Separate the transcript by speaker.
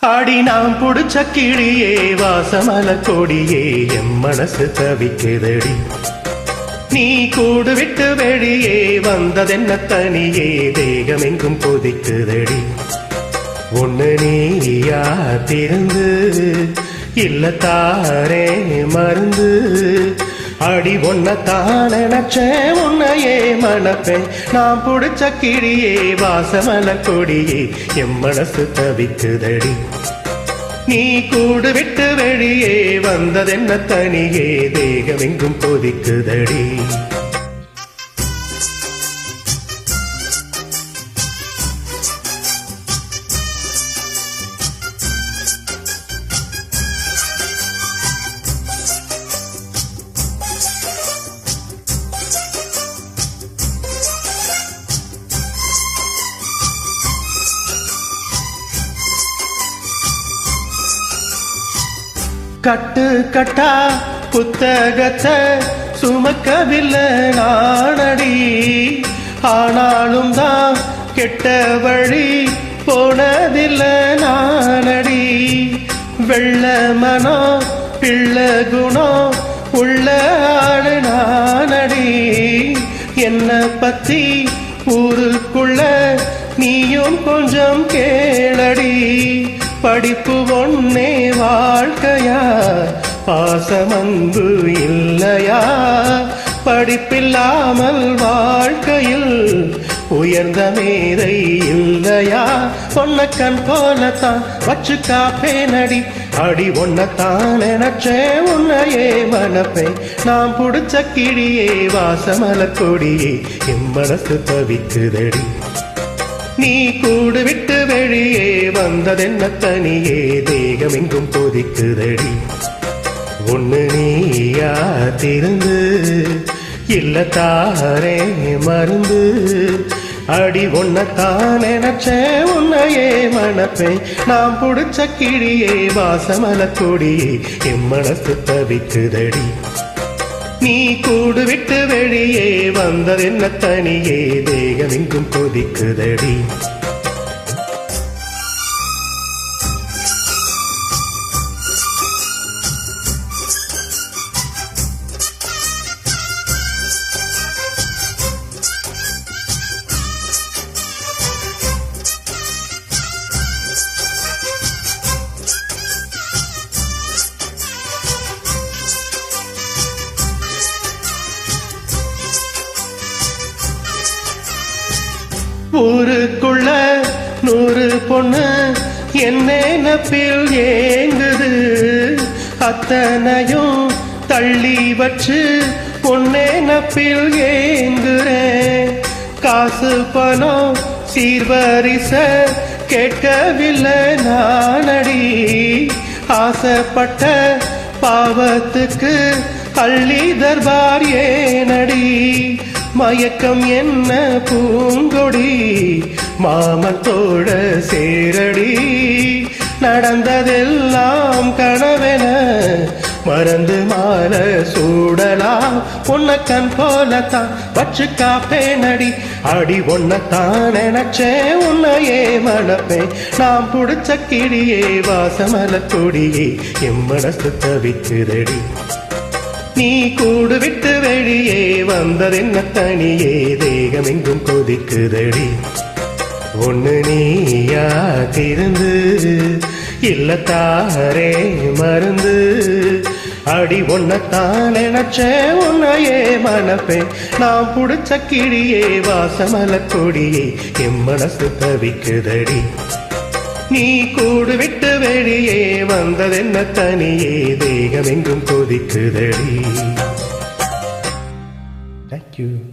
Speaker 1: ஆடி நாம் புடிச்ச கிளியே வாசமல கொடியே எம் மனசு தவிக்குதடி. நீ கூடு விட்டு வெளியே வந்ததென்ன தனியே தேகமெங்கும் கொதிக்குதடி. ஒன்னு நீயா திருந்து இல்ல தாரே மருந்து. அடி ஒன்னத்தான் நினைச்சேன் உன்னையே மணப்பேன். நாம் புடிச்ச கிளியே வாசமல கொடியே எம் மனசு தவிக்குதடி. நீ கூடு விட்டு வெளியே வந்ததென்ன தனியே தேகமெங்கும் கொதிக்குதடி. கட்டு கட்டா புத்தகத்தை சுமக்கவில்லை நானடி. ஆனாலும் தான் கெட்ட வழி போனதில்லை நானடி. வெள்ள மனம் பிள்ள குணம் உள்ள ஆளு நானடி. என்ன பத்தி ஊருக்குள்ள நீயும் கொஞ்சம் கேளடி. படிப்பு ஒன்னே வாழ்க்கையா பாசமன்பு இல்லையா. படிப்பில்லாமல் வாழ்க்கையில் உயர்ந்த மேதை இல்லையா. பொன்ன கண் போலத்தான் வச்சு காப்பேனடி. அடி ஒன்னத்தான் நினைச்சே உன்னையே மணப்பேன். நாம் புடிச்ச கிளியே வாசமல கொடியே எம் மனசு தவிக்குதடி. நீ கூடு விட்டு வெளியே வந்ததென்ன தனியே தேகமெங்கும் கொதிக்குதடி. ஒன்னு நீயா திருந்து இல்ல தாரே மருந்து. அடி ஒன்னத்தான் நினைச்சே உன்னையே மணப்பேன். நாம் புடிச்ச கிளியே வாசமல கொடியே எம் மனசு தவிக்குதடி. நீ கூடு விட்டு வெளியே வந்ததென்ன தனியே தேகமெங்கும் கொதிக்குதடி. ஊருக்குள்ள 100 பொண்ணு என்ன நப்பில் ஏங்குது. அத்தனையும் தள்ளி வச்சு பொண்ணே நப்பில் ஏங்குறேன். காசு பணம் சீர்வரிச கேட்கவில்லை நானடி. ஆசைப்பட்ட பாவத்துக்கு அள்ளி தர்பார் ஏனடி. மயக்கம் என்ன பூங்கொடி மாமத்தோட சேரடி. நடந்ததெல்லாம் கனவென மறந்து மால சூடலாம். உன்ன கண் போலத்தான் வச்சு காப்பேனடி. அடி ஒன்னத்தான் நினைச்சே உன்னையே மணப்பேன். நாம் புடிச்ச கிளியே வாசமல கொடியே எம் மனசு தவிக்குதடி. நீ கூடு விட்டு வெளியே வந்ததென்ன தனியே தேகமெங்கும் கொதிக்குதடி. ஒன்னு நீயா திருந்து இல்ல தாரே மருந்து. அடி ஒன்னத்தான் நினைச்சே உன்னையே மணப்பேன். நாம் புடிச்ச கிளியே வாசமல கொடியே எம் மனசு தவிக்குதடி. நீ கூடு விட்டு வெளியே வந்ததென்ன தனியே தேகமெங்கும் கொதிக்குதடி. Thank you.